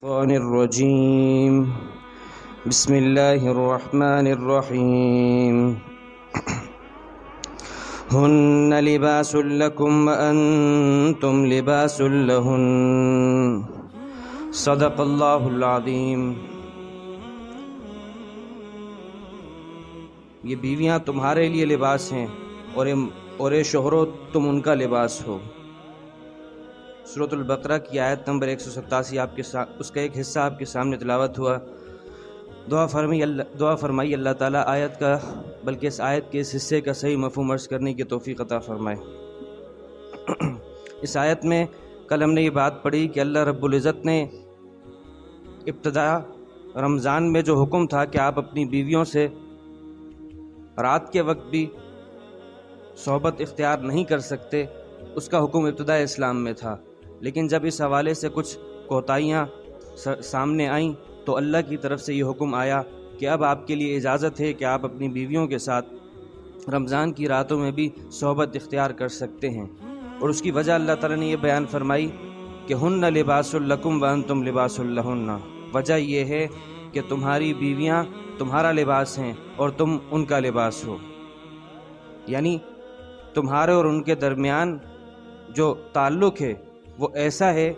الشيطان الرجيم بسم الله الرحمن الرحيم هن لباس لكم وأنتم لباس لهن صدق الله العظيم۔ یہ بیویاں تمہارے لیے لباس ہیں اور اے شوہرو تم ان کا لباس ہو۔ سورۃ البقرہ کی آیت نمبر 187 اس کا ایک حصہ آپ کے سامنے تلاوت ہوا۔ دعا فرمائی اللہ تعالیٰ آیت کا بلکہ اس آیت کے اس حصے کا صحیح مفہوم عرض کرنے کی توفیق عطا فرمائے۔ اس آیت میں کل ہم نے یہ بات پڑھی کہ اللہ رب العزت نے ابتدا رمضان میں جو حکم تھا کہ آپ اپنی بیویوں سے رات کے وقت بھی صحبت اختیار نہیں کر سکتے، اس کا حکم ابتدا اسلام میں تھا، لیکن جب اس حوالے سے کچھ کوتاہیاں سامنے آئیں تو اللہ کی طرف سے یہ حکم آیا کہ اب آپ کے لیے اجازت ہے کہ آپ اپنی بیویوں کے ساتھ رمضان کی راتوں میں بھی صحبت اختیار کر سکتے ہیں۔ اور اس کی وجہ اللہ تعالیٰ نے یہ بیان فرمائی کہ ہن لباس لکم وانتم لباس لہن۔ وجہ یہ ہے کہ تمہاری بیویاں تمہارا لباس ہیں اور تم ان کا لباس ہو، یعنی تمہارے اور ان کے درمیان جو تعلق ہے وہ ایسا ہے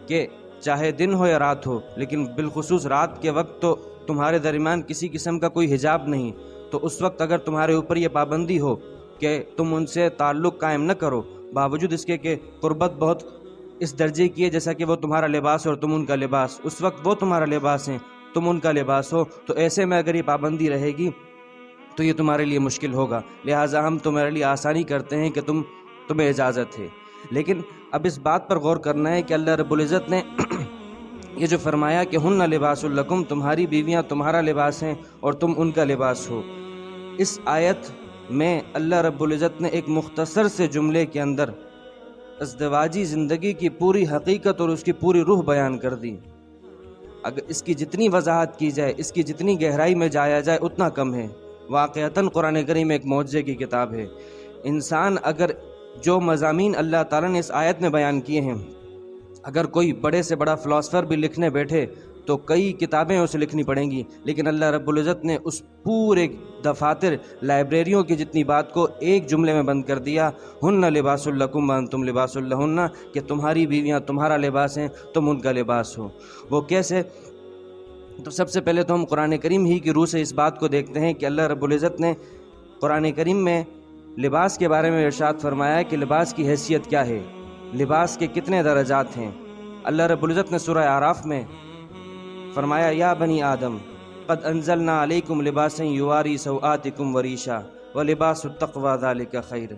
کہ چاہے دن ہو یا رات ہو، لیکن بالخصوص رات کے وقت تو تمہارے درمیان کسی قسم کا کوئی حجاب نہیں، تو اس وقت اگر تمہارے اوپر یہ پابندی ہو کہ تم ان سے تعلق قائم نہ کرو، باوجود اس کے کہ قربت بہت اس درجے کی ہے جیسا کہ وہ تمہارا لباس اور تم ان کا لباس، اس وقت وہ تمہارا لباس ہیں تم ان کا لباس ہو، تو ایسے میں اگر یہ پابندی رہے گی تو یہ تمہارے لیے مشکل ہوگا، لہٰذا ہم تمہارے لیے آسانی کرتے ہیں کہ تمہیں اجازت ہے۔ لیکن اب اس بات پر غور کرنا ہے کہ اللہ رب العزت نے یہ جو فرمایا کہ ہن لباس لکم، تمہاری بیویاں تمہارا لباس ہیں اور تم ان کا لباس ہو، اس آیت میں اللہ رب العزت نے ایک مختصر سے جملے کے اندر ازدواجی زندگی کی پوری حقیقت اور اس کی پوری روح بیان کر دی۔ اگر اس کی جتنی وضاحت کی جائے، اس کی جتنی گہرائی میں جایا جائے اتنا کم ہے۔ واقعتاً قرآن کریم ایک معجزے کی کتاب ہے۔ انسان اگر جو مضامین اللہ تعالیٰ نے اس آیت میں بیان کیے ہیں، اگر کوئی بڑے سے بڑا فلاسفر بھی لکھنے بیٹھے تو کئی کتابیں اسے لکھنی پڑیں گی، لیکن اللہ رب العزت نے اس پورے دفاتر لائبریریوں کی جتنی بات کو ایک جملے میں بند کر دیا، ہن لباس لکم وانتم لباس لہن، کہ تمہاری بیویاں تمہارا لباس ہیں تم ان کا لباس ہو۔ وہ کیسے؟ تو سب سے پہلے تو ہم قرآن کریم ہی کی روح سے اس بات کو دیکھتے ہیں کہ اللہ رب العزت نے قرآن کریم میں لباس کے بارے میں ارشاد فرمایا کہ لباس کی حیثیت کیا ہے، لباس کے کتنے درجات ہیں۔ اللہ رب العزت نے سورہ اعراف میں فرمایا یا بنی آدم قد انزلنا علیکم لباسا یواری سوآتکم وریشا ولباس التقوی ذالک خیر۔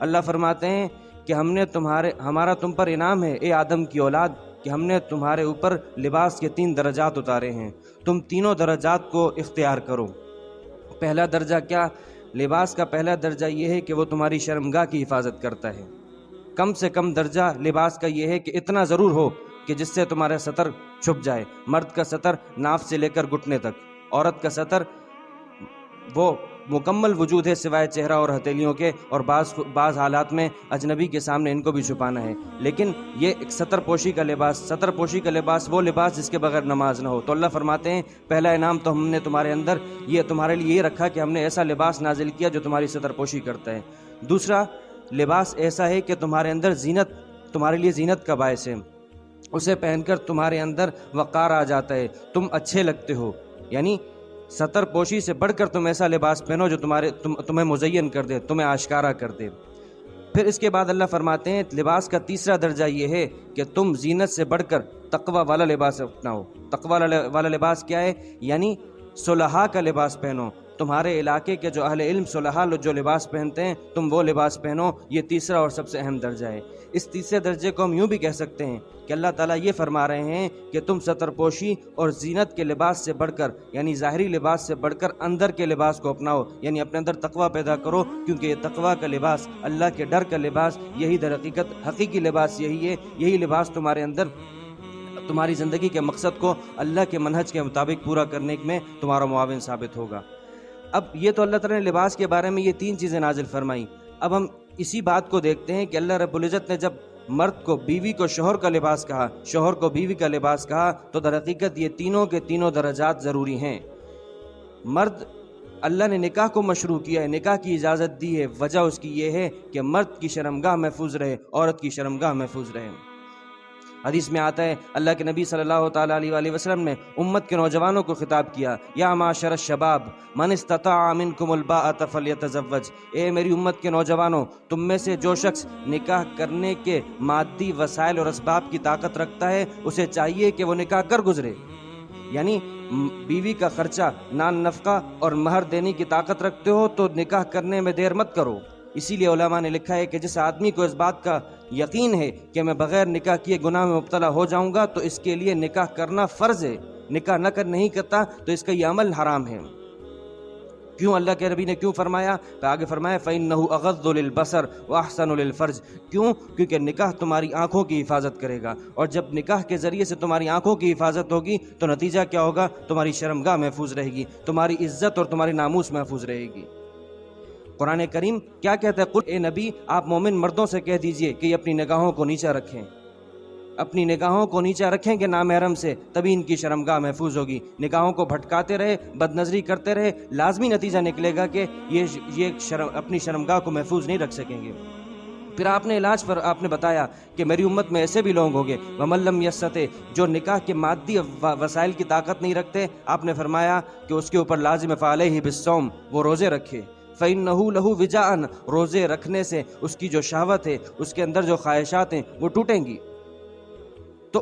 اللہ فرماتے ہیں کہ ہمارا تم پر انعام ہے اے آدم کی اولاد کہ ہم نے تمہارے اوپر لباس کے 3 درجات اتارے ہیں، تم تینوں درجات کو اختیار کرو۔ پہلا درجہ کیا؟ لباس کا پہلا درجہ یہ ہے کہ وہ تمہاری شرمگاہ کی حفاظت کرتا ہے۔ کم سے کم درجہ لباس کا یہ ہے کہ اتنا ضرور ہو کہ جس سے تمہارا سطر چھپ جائے۔ مرد کا سطر ناف سے لے کر گھٹنے تک، عورت کا سطر وہ مکمل وجود ہے سوائے چہرہ اور ہتھیلیوں کے، اور بعض حالات میں اجنبی کے سامنے ان کو بھی چھپانا ہے، لیکن یہ ایک سطر پوشی کا لباس وہ لباس جس کے بغیر نماز نہ ہو۔ تو اللہ فرماتے ہیں پہلا انعام تو ہم نے تمہارے اندر تمہارے لیے یہ رکھا کہ ہم نے ایسا لباس نازل کیا جو تمہاری سطر پوشی کرتا ہے۔ دوسرا لباس ایسا ہے کہ تمہارے اندر تمہارے لیے زینت کا باعث ہے، اسے پہن کر تمہارے اندر وقار آ جاتا ہے، تم اچھے لگتے ہو، یعنی سطر پوشی سے بڑھ کر تم ایسا لباس پہنو جو تمہیں مزین کر دے، تمہیں آشکارا کر دے۔ پھر اس کے بعد اللہ فرماتے ہیں لباس کا تیسرا درجہ یہ ہے کہ تم زینت سے بڑھ کر تقوی والا لباس اپناؤ۔ تقوی والا لباس کیا ہے؟ یعنی صلحاء کا لباس پہنو۔ تمہارے علاقے کے جو اہل علم صلحاء جو لباس پہنتے ہیں تم وہ لباس پہنو، یہ تیسرا اور سب سے اہم درجہ ہے۔ اس تیسرے درجے کو ہم یوں بھی کہہ سکتے ہیں کہ اللہ تعالیٰ یہ فرما رہے ہیں کہ تم سطر پوشی اور زینت کے لباس سے بڑھ کر، یعنی ظاہری لباس سے بڑھ کر اندر کے لباس کو اپناؤ، یعنی اپنے اندر تقوی پیدا کرو، کیونکہ یہ تقوی کا لباس، اللہ کے ڈر کا لباس، یہی در حقیقت حقیقی لباس یہی ہے۔ یہی لباس تمہارے اندر تمہاری زندگی کے مقصد کو اللہ کے منہج کے مطابق پورا کرنے میں تمہارا معاون ثابت ہوگا۔ اب یہ تو اللہ تعالیٰ نے لباس کے بارے میں یہ 3 چیزیں نازل فرمائی۔ اب ہم اسی بات کو دیکھتے ہیں کہ اللہ رب العزت نے جب مرد کو بیوی کو شوہر کا لباس کہا، شوہر کو بیوی کا لباس کہا، تو در حقیقت یہ تینوں کے تینوں درجات ضروری ہیں۔ مرد، اللہ نے نکاح کو مشروع کیا ہے، نکاح کی اجازت دی ہے، وجہ اس کی یہ ہے کہ مرد کی شرمگاہ محفوظ رہے، عورت کی شرمگاہ محفوظ رہے۔ حدیث میں آتا ہے، اللہ کے نبی صلی اللہ تعالیٰ علیہ وآلہ وسلم نے امت کے نوجوانوں کو خطاب کیا، یا معاشر الشباب من استطاع منکم الباءۃ فلیتزوج، اے میری امت کے نوجوانوں، تم میں سے جو شخص نکاح کرنے کے مادی وسائل اور اسباب کی طاقت رکھتا ہے، اسے چاہیے کہ وہ نکاح کر گزرے۔ یعنی بیوی کا خرچہ، نان نفقہ اور مہر دینے کی طاقت رکھتے ہو تو نکاح کرنے میں دیر مت کرو۔ اسی لیے علماء نے لکھا ہے کہ جس آدمی کو اس بات کا یقین ہے کہ میں بغیر نکاح کیے گناہ میں مبتلا ہو جاؤں گا تو اس کے لیے نکاح کرنا فرض ہے، نکاح نہیں کرتا تو اس کا یہ عمل حرام ہے۔ کیوں اللہ کے نبی نے کیوں فرمایا؟ تو آگے فرمایا فَإِنَّهُ أَغَضُّ لِلْبَصَرِ وَأَحْسَنُ لِلْفَرْجِ، کیوں؟ کیونکہ نکاح تمہاری آنکھوں کی حفاظت کرے گا، اور جب نکاح کے ذریعے سے تمہاری آنکھوں کی حفاظت ہوگی تو نتیجہ کیا ہوگا؟ تمہاری شرمگاہ محفوظ رہے گی، تمہاری عزت اور تمہاری ناموس محفوظ رہے گی۔ قرآن کریم کیا کہتا ہے؟ قل، اے نبی آپ مومن مردوں سے کہہ دیجئے کہ یہ اپنی نگاہوں کو نیچا رکھیں، اپنی نگاہوں کو نیچا رکھیں کہ نامحرم سے، تبھی ان کی شرمگاہ محفوظ ہوگی۔ نگاہوں کو بھٹکاتے رہے، بد نظری کرتے رہے، لازمی نتیجہ نکلے گا کہ یہ اپنی شرمگاہ کو محفوظ نہیں رکھ سکیں گے۔ پھر آپ نے علاج پر آپ نے بتایا کہ میری امت میں ایسے بھی لوگ ہوں گے وَمَن لَّمْ يَسْتَطِعْ، جو نکاح کے مادی وسائل کی طاقت نہیں رکھتے، آپ نے فرمایا کہ اس کے اوپر لازم فَعَلَيْهِ بِالصَّوْمِ، وہ روزے رکھے۔ فَإِنَّهُ لَهُ وِجَاءً، روزے رکھنے سے اس کی جو شہوت ہے، اس کے اندر جو خواہشات ہیں وہ ٹوٹیں گی۔ تو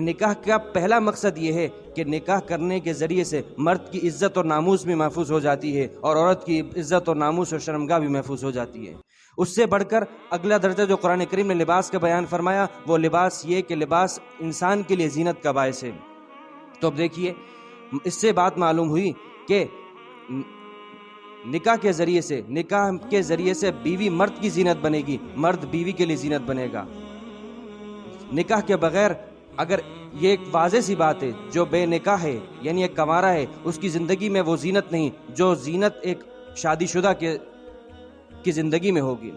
نکاح کا پہلا مقصد یہ ہے کہ نکاح کرنے کے ذریعے سے مرد کی عزت اور ناموس بھی محفوظ ہو جاتی ہے، اور عورت کی عزت اور ناموس اور شرمگاہ بھی محفوظ ہو جاتی ہے۔ اس سے بڑھ کر اگلا درجہ جو قرآن کریم نے لباس کا بیان فرمایا، وہ لباس یہ کہ لباس انسان کے لیے زینت کا باعث ہے۔ تو اب دیکھیے، اس سے بات معلوم ہوئی کہ نکاح کے ذریعے سے بیوی مرد کی زینت بنے گی، مرد بیوی کے لیے زینت بنے گا۔ نکاح کے بغیر، اگر یہ ایک واضح سی بات ہے، جو بے نکاح ہے یعنی ایک کنوارا ہے، اس کی زندگی میں وہ زینت نہیں جو زینت ایک شادی شدہ کی زندگی میں ہوگی۔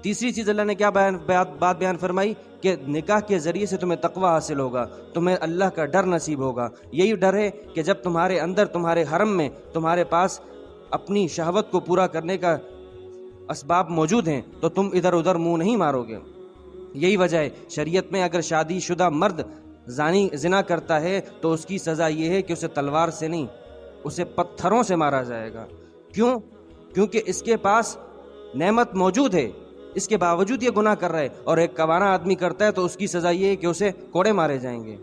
تیسری چیز اللہ نے کیا بات بیان فرمائی کہ نکاح کے ذریعے سے تمہیں تقوی حاصل ہوگا، تمہیں اللہ کا ڈر نصیب ہوگا۔ یہی ڈر ہے کہ جب تمہارے اندر، تمہارے حرم میں، تمہارے پاس اپنی شہوت کو پورا کرنے کا اسباب موجود ہیں تو تم ادھر ادھر منہ نہیں مارو گے۔ یہی وجہ ہے شریعت میں اگر شادی شدہ مرد زنا کرتا ہے تو اس کی سزا یہ ہے کہ اسے تلوار سے نہیں، اسے پتھروں سے مارا جائے گا۔ کیوں؟ کیونکہ اس کے پاس نعمت موجود ہے، اس کے باوجود یہ گناہ کر رہا ہے، اور ایک کوارا آدمی کرتا ہے تو اس کی سزا یہ ہے کہ اسے کوڑے مارے جائیں گے۔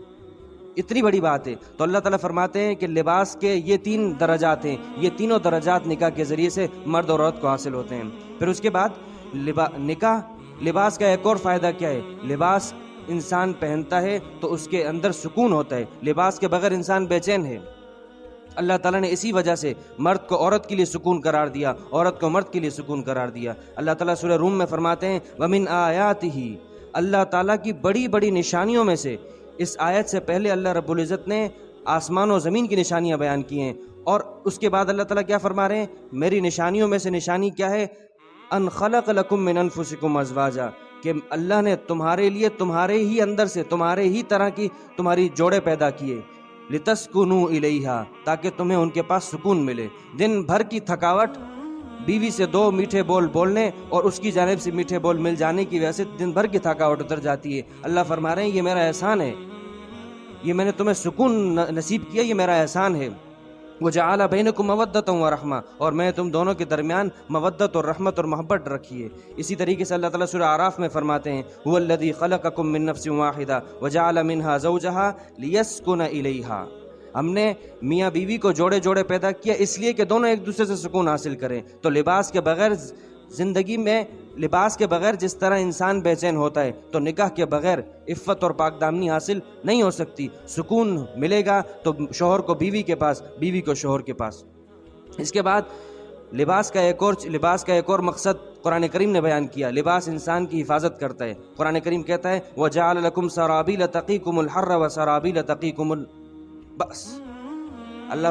اتنی بڑی بات ہے۔ تو اللہ تعالیٰ فرماتے ہیں کہ لباس کے یہ 3 درجات ہیں، یہ تینوں درجات نکاح کے ذریعے سے مرد اور عورت کو حاصل ہوتے ہیں۔ پھر اس کے بعد لباس کا ایک اور فائدہ کیا ہے؟ لباس انسان پہنتا ہے تو اس کے اندر سکون ہوتا ہے، لباس کے بغیر انسان بے چین ہے۔ اللہ تعالیٰ نے اسی وجہ سے مرد کو عورت کے لیے سکون قرار دیا، عورت کو مرد کے لیے سکون قرار دیا۔ اللہ تعالیٰ سورہ روم میں فرماتے ہیں وَمِنْ آیَاتِهِ، اللہ تعالیٰ کی بڑی بڑی نشانیوں میں سے، اس آیت سے پہلے اللہ رب العزت نے آسمان و زمین کی نشانیاں بیان کی ہیں، اور اس کے بعد اللہ تعالیٰ کیا فرما رہے ہیں؟ میری نشانیوں میں سے نشانی کیا ہے؟ ان خلق لکم من انفسکم ازواجا، کہ اللہ نے تمہارے لیے تمہارے ہی اندر سے، تمہارے ہی طرح کی تمہاری جوڑے پیدا کیے، لتسکنوا الیہا، تاکہ تمہیں ان کے پاس سکون ملے۔ دن بھر کی تھکاوٹ، بیوی سے 2 میٹھے بول بولنے اور اس کی جانب سے میٹھے بول مل جانے کی وجہ سے دن بھر کی تھکاوٹ اتر جاتی ہے۔ اللہ فرما رہے ہیں یہ میرا احسان ہے، یہ میں نے تمہیں سکون نصیب کیا، یہ میرا احسان ہے۔ وَجَعَلَ بَيْنَكُمْ مَوَدَّةً وَرَحْمَةً، اور میں تم دونوں کے درمیان مودت اور رحمت اور محبت رکھی ہے۔ اسی طریقے سے اللہ تعالیٰ سورہ اعراف میں فرماتے ہیں هُوَ الَّذِي خَلَقَكُم مِّن نَّفْسٍ وَاحِدَةٍ وَجَعَلَ مِنْهَا زَوْجَهَا لِيَسْكُنَ إِلَيْهَا، ہم نے میاں بیوی کو جوڑے جوڑے پیدا کیا اس لیے کہ دونوں ایک دوسرے سے سکون حاصل کریں۔ تو لباس کے بغیر زندگی میں، لباس کے بغیر جس طرح انسان بے چین ہوتا ہے، تو نکاح کے بغیر عفت اور پاک دامنی حاصل نہیں ہو سکتی۔ سکون ملے گا تو شوہر کو بیوی کے پاس، بیوی کو شوہر کے پاس۔ اس کے بعد لباس کا ایک اور مقصد قرآن کریم نے بیان کیا، لباس انسان کی حفاظت کرتا ہے۔ قرآن کریم کہتا ہے وَجَعَلَ لَكُمْ سَرَابِيلَ تَقِيكُمُ الْحَرَّ وَسَرَابِيلَ تَقِيكُمُ الْبَأْسَ، اللہ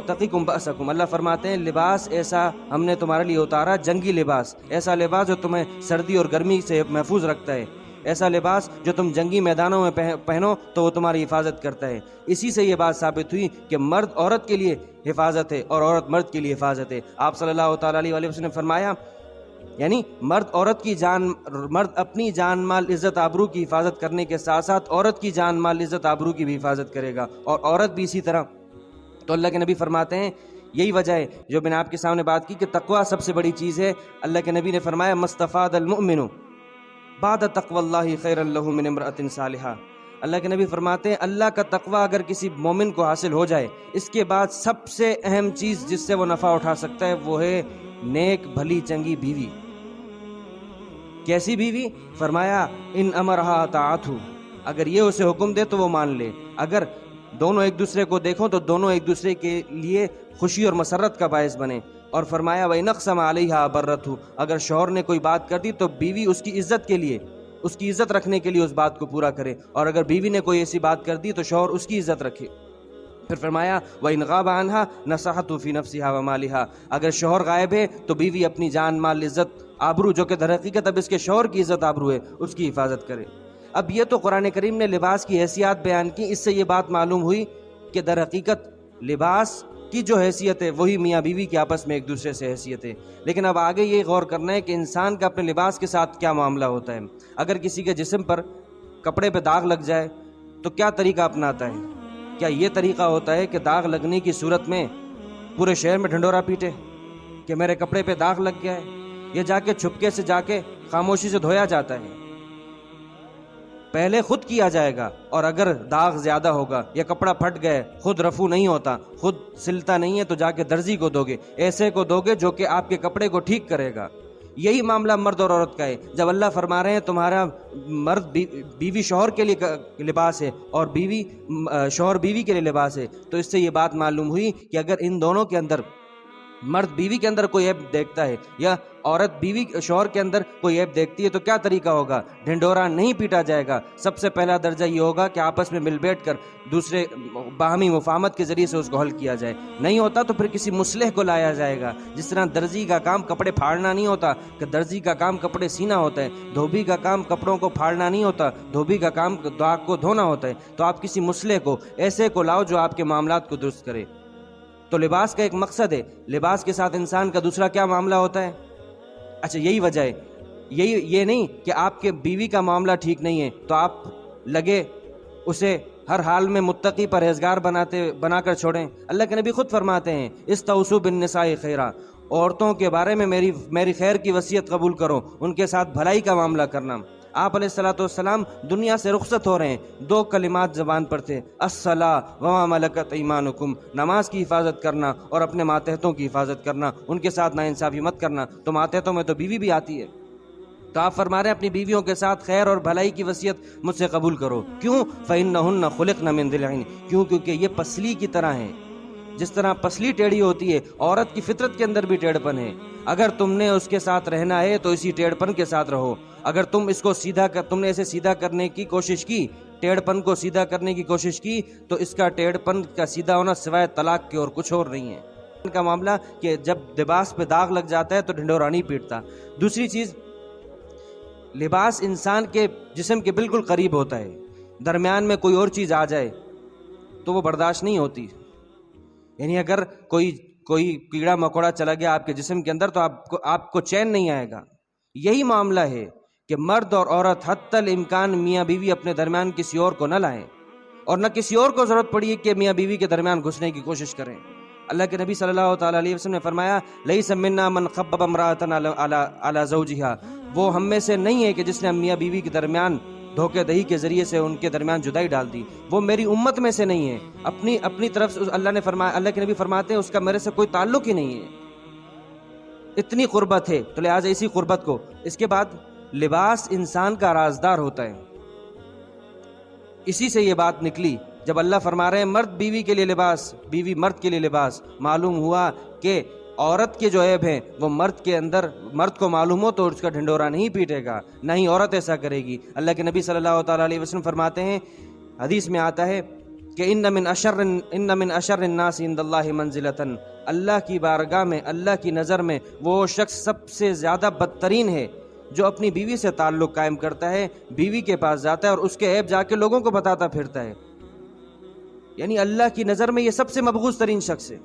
تقیکم بأسکم، اللہ فرماتے ہیں لباس ایسا ہم نے تمہارے لیے اتارا، جنگی لباس، ایسا لباس جو تمہیں سردی اور گرمی سے محفوظ رکھتا ہے۔ ایسا لباس جو تم جنگی میدانوں میں پہنو تو وہ تمہاری حفاظت کرتا ہے۔ اسی سے یہ بات ثابت ہوئی کہ مرد عورت کے لیے حفاظت ہے اور عورت مرد کے لیے حفاظت ہے۔ آپ صلی اللہ تعالیٰ علیہ وسلم نے فرمایا، یعنی مرد اپنی جان مال عزت آبرو کی حفاظت کرنے کے ساتھ ساتھ عورت کی جان مال عزت آبرو کی بھی حفاظت کرے گا، اور عورت بھی اسی طرح۔ تو اللہ کے نبی فرماتے ہیں یہی وجہ ہے جو میں نے آپ کے سامنے بات کی کہ تقویٰ سب سے بڑی چیز ہے۔ اللہ کے نبی نے فرمایا مستفاد المؤمن بعد تقوی اللہ خیر لہ من امرأۃ صالحہ۔ اللہ کے نبی فرماتے ہیں اللہ کا تقویٰ اگر کسی مومن کو حاصل ہو جائے، اس کے بعد سب سے اہم چیز جس سے وہ نفع اٹھا سکتا ہے وہ ہے نیک بھلی چنگی بیوی۔ کیسی بیوی؟ فرمایا ان امرہا اطاعتہ، اگر یہ اسے حکم دے تو وہ مان لے، اگر دونوں ایک دوسرے کو دیکھوں تو دونوں ایک دوسرے کے لیے خوشی اور مسرت کا باعث بنے۔ اور فرمایا وَإِنْ أَقْسَمَ عَلَيْهَا أَبَرَّتْهُ، اگر شوہر نے کوئی بات کر دی تو بیوی اس کی عزت کے لیے، اس کی عزت رکھنے کے لیے اس بات کو پورا کرے، اور اگر بیوی نے کوئی ایسی بات کر دی تو شوہر اس کی عزت رکھے۔ پھر فرمایا وَإِنْ غَابَ عَنْهَا نَصَحَتْهُ فِي نَفْسِهَا وَمَالِهَا، اگر شوہر غائب ہے تو بیوی اپنی جان مال عزت آبرو، جو کہ در حقیقت اب اس کے شوہر کی عزت آبرو ہے، اس کی حفاظت کرے۔ اب یہ تو قرآن کریم نے لباس کی حیثیت بیان کی، اس سے یہ بات معلوم ہوئی کہ در حقیقت لباس کی جو حیثیت ہے وہی میاں بیوی کے آپس میں ایک دوسرے سے حیثیت ہے۔ لیکن اب آگے یہ غور کرنا ہے کہ انسان کا اپنے لباس کے ساتھ کیا معاملہ ہوتا ہے۔ اگر کسی کے جسم پر کپڑے پہ داغ لگ جائے تو کیا طریقہ اپناتا ہے؟ کیا یہ طریقہ ہوتا ہے کہ داغ لگنے کی صورت میں پورے شہر میں ڈھنڈورا پیٹے کہ میرے کپڑے پہ داغ لگ گیا ہے؟ یہ جا کے چھپکے سے جا کے خاموشی سے دھویا جاتا ہے؟ پہلے خود کیا جائے گا، اور اگر داغ زیادہ ہوگا یا کپڑا پھٹ گئے، خود رفو نہیں ہوتا، خود سلتا نہیں ہے، تو جا کے درزی کو دو گے، ایسے کو دو گے جو کہ آپ کے کپڑے کو ٹھیک کرے گا۔ یہی معاملہ مرد اور عورت کا ہے۔ جب اللہ فرما رہے ہیں تمہارا مرد بیوی شوہر کے لیے لباس ہے اور شوہر بیوی کے لیے لباس ہے، تو اس سے یہ بات معلوم ہوئی کہ اگر ان دونوں کے اندر مرد بیوی کے اندر کوئی عیب دیکھتا ہے یا عورت بیوی شوہر کے اندر کوئی عیب دیکھتی ہے تو کیا طریقہ ہوگا؟ ڈھنڈورا نہیں پیٹا جائے گا۔ سب سے پہلا درجہ یہ ہوگا کہ آپس میں مل بیٹھ کر دوسرے باہمی مفاہمت کے ذریعے سے اس کو حل کیا جائے۔ نہیں ہوتا تو پھر کسی مصلح کو لایا جائے گا۔ جس طرح درزی کا کام کپڑے پھاڑنا نہیں ہوتا، کہ درزی کا کام کپڑے سینا ہوتا ہے، دھوبی کا کام کپڑوں کو پھاڑنا نہیں ہوتا، دھوبی کا کام داغ کو دھونا ہوتا ہے۔ تو آپ کسی مصلح کو ایسے کو لاؤ جو آپ کے معاملات کو درست کرے۔ تو لباس کا ایک مقصد ہے، لباس کے ساتھ انسان کا دوسرا کیا معاملہ ہوتا ہے؟ اچھا یہی وجہ ہے، یہ نہیں کہ آپ کے بیوی کا معاملہ ٹھیک نہیں ہے تو آپ لگے اسے ہر حال میں متقی پرہیزگار بنا کر چھوڑیں۔ اللہ کے نبی خود فرماتے ہیں استوصوا بالنساء خیرا، عورتوں کے بارے میں میری خیر کی وصیت قبول کرو، ان کے ساتھ بھلائی کا معاملہ کرنا۔ آپ علیہ الصلوۃ والسلام دنیا سے رخصت ہو رہے ہیں، دو کلمات زبان پر تھے، الصلاۃ وما ملکت ایمانکم، نماز کی حفاظت کرنا اور اپنے ماتحتوں کی حفاظت کرنا، ان کے ساتھ ناانصافی مت کرنا۔ تو ماتحتوں میں تو بیوی بھی آتی ہے، تو آپ فرما رہے ہیں اپنی بیویوں کے ساتھ خیر اور بھلائی کی وصیت مجھ سے قبول کرو۔ کیوں؟ فإنہن خلقن من ضلع، کیونکہ یہ پسلی کی طرح ہیں۔ جس طرح پسلی ٹیڑھی ہوتی ہے، عورت کی فطرت کے اندر بھی ٹیڑھ پن ہے۔ اگر تم نے اس کے ساتھ رہنا ہے تو اسی ٹیڑھ پن کے ساتھ رہو۔ اگر تم نے اسے سیدھا کرنے کی کوشش کی، ٹیڑھ پن کو سیدھا کرنے کی کوشش کی، تو اس کا ٹیڑھ پن کا سیدھا ہونا سوائے طلاق کے اور کچھ اور نہیں ہے۔ ان کا معاملہ کہ جب لباس پہ داغ لگ جاتا ہے تو ڈھنڈورا نہیں پیٹتا۔ دوسری چیز، لباس انسان کے جسم کے بالکل قریب ہوتا ہے، درمیان میں کوئی اور چیز آ جائے تو وہ برداشت نہیں ہوتی۔ یعنی اگر کوئی کیڑا مکوڑا چلا گیا آپ کے جسم کے اندر تو آپ کو چین نہیں آئے گا۔ یہی معاملہ ہے کہ مرد اور عورت حتی الامکان میاں بیوی اپنے درمیان کسی اور کو نہ لائیں، اور نہ کسی اور کو ضرورت پڑی کہ میاں بیوی کے درمیان گھسنے کی کوشش کریں۔ اللہ کے نبی صلی اللہ تعالیٰ علیہ وسلم نے فرمایا لیس منا من خبب امرأۃ علی زوجہا، وہ ہم میں سے نہیں ہے کہ جس نے میاں بیوی کے درمیان دھوکے دہی کے ذریعے سے ان کے درمیان جدائی ڈال دی، وہ میری امت میں سے نہیں ہے۔ اپنی طرف سے اللہ کے نبی فرماتے ہیں اس کا میرے سے کوئی تعلق ہی نہیں ہے، اتنی قربت ہے۔ تو لہٰذا اسی قربت کو، اس کے بعد لباس انسان کا رازدار ہوتا ہے۔ اسی سے یہ بات نکلی جب اللہ فرما رہے ہیں مرد بیوی کے لیے لباس، بیوی مرد کے لیے لباس، معلوم ہوا کہ عورت کے جو عیب ہیں وہ مرد کو معلوم ہو تو اس کا ڈھنڈورا نہیں پیٹے گا، نہ ہی عورت ایسا کرے گی۔ اللہ کے نبی صلی اللہ تعالیٰ علیہ وسلم فرماتے ہیں، حدیث میں آتا ہے کہ ان من اشر الناس عند اللہ منزلۃ، اللہ کی بارگاہ میں، اللہ کی نظر میں وہ شخص سب سے زیادہ بدترین ہے جو اپنی بیوی سے تعلق قائم کرتا ہے، بیوی کے پاس جاتا ہے اور اس کے عیب جا کے لوگوں کو بتاتا پھرتا ہے، یعنی اللہ کی نظر میں یہ سب سے مبغوض ترین شخص ہے۔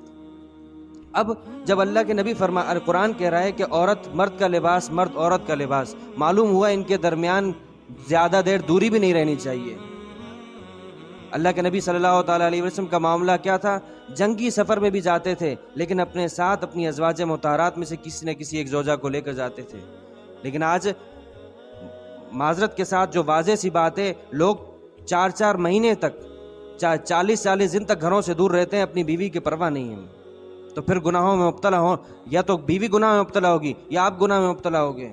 اب جب اللہ کے نبی قرآن کہہ رہا ہے کہ عورت مرد کا لباس، مرد عورت کا لباس، معلوم ہوا ان کے درمیان زیادہ دیر دوری بھی نہیں رہنی چاہیے۔ اللہ کے نبی صلی اللہ تعالیٰ علیہ وسلم کا معاملہ کیا تھا؟ جنگی سفر میں بھی جاتے تھے لیکن اپنے ساتھ اپنی ازواج مطہرات میں سے کسی نہ کسی ایک زوجہ کو لے کر جاتے تھے۔ لیکن آج معذرت کے ساتھ جو واضح سی بات ہے، لوگ 4 مہینے تک، 40 دن تک گھروں سے دور رہتے ہیں، اپنی بیوی کی پرواہ نہیں ہے، تو پھر گناہوں میں مبتلا ہوں، یا تو بیوی گناہ میں مبتلا ہوگی یا آپ گناہ میں مبتلا ہوگے۔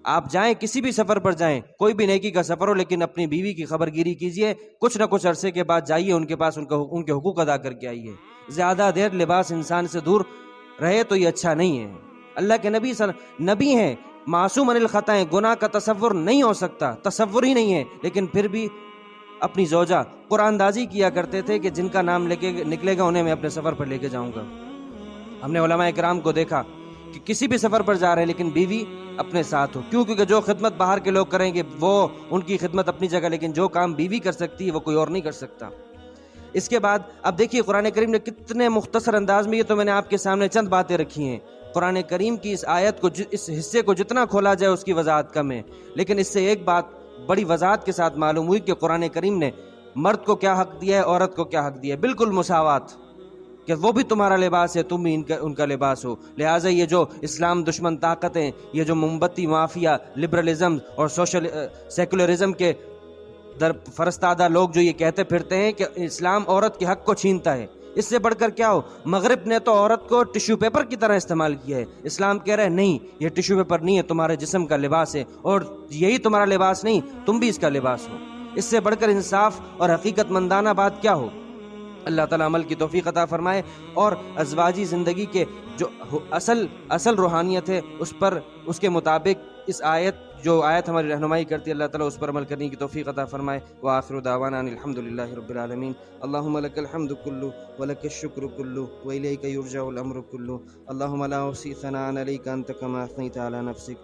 آپ جائیں، کسی بھی سفر پر جائیں، کوئی بھی نیکی کا سفر ہو، لیکن اپنی بیوی کی خبر گیری کیجئے، کچھ نہ کچھ عرصے کے بعد جائیے ان کے پاس، ان کے حقوق ادا کر کے آئیے۔ زیادہ دیر لباس انسان سے دور رہے تو یہ اچھا نہیں ہے۔ اللہ کے نبی ہیں، معصوم عن الخطا، گناہ کا تصور نہیں ہو سکتا، تصور ہی نہیں ہے، لیکن پھر بھی اپنی زوجہ قرآن اندازی کیا کرتے تھے کہ جن کا نام نکلے گا انہیں میں اپنے سفر پر لے کے جاؤں گا۔ ہم نے علماء کرام کو دیکھا کہ کسی بھی سفر پر جا رہے ہیں لیکن بیوی اپنے ساتھ ہو، کیوں؟ کیونکہ جو خدمت باہر کے لوگ کریں گے وہ ان کی خدمت اپنی جگہ، لیکن جو کام بیوی کر سکتی ہے وہ کوئی اور نہیں کر سکتا۔ اس کے بعد اب دیکھیے قرآن کریم نے کتنے مختصر انداز میں، یہ تو میں نے آپ کے سامنے چند باتیں رکھی ہیں، قرآن کریم کی اس آیت کو، اس حصے کو جتنا کھولا جائے اس کی وضاحت کم ہے، لیکن اس سے ایک بات بڑی وضاحت کے ساتھ معلوم ہوئی کہ قرآن کریم نے مرد کو کیا حق دیا ہے، عورت کو کیا حق دیا ہے، بالکل مساوات، کہ وہ بھی تمہارا لباس ہے، تم بھی ان کا لباس ہو۔ لہٰذا یہ جو اسلام دشمن طاقتیں، یہ جو موم بتی مافیا، لبرلزم اور سیکولرزم کے فرستادہ لوگ جو یہ کہتے پھرتے ہیں کہ اسلام عورت کے حق کو چھینتا ہے، اس سے بڑھ کر کیا ہو؟ مغرب نے تو عورت کو ٹیشو پیپر کی طرح استعمال کیا ہے۔ اسلام کہہ رہا ہے نہیں، یہ ٹیشو پیپر نہیں ہے، تمہارے جسم کا لباس ہے، اور یہی تمہارا لباس نہیں، تم بھی اس کا لباس ہو۔ اس سے بڑھ کر انصاف اور حقیقت مندانہ بات کیا ہو؟ اللہ تعالیٰ عمل کی توفیق عطا فرمائے، اور ازواجی زندگی کے جو اصل روحانیت ہے اس کے مطابق اس جو آیت ہماری رہنمائی کرتی ہے، اللہ تعالیٰ اس پر عمل کرنے کی توفیق عطا فرمائے۔ وآخر دعوانا ان الحمدللہ رب العالمین۔ اللہم لک الحمد کلہ ولک الشکر کلہ والیک یرجع الامر کلہ، اللہم لا احصی ثناء علیک انت کما اثنیت علی نفسک۔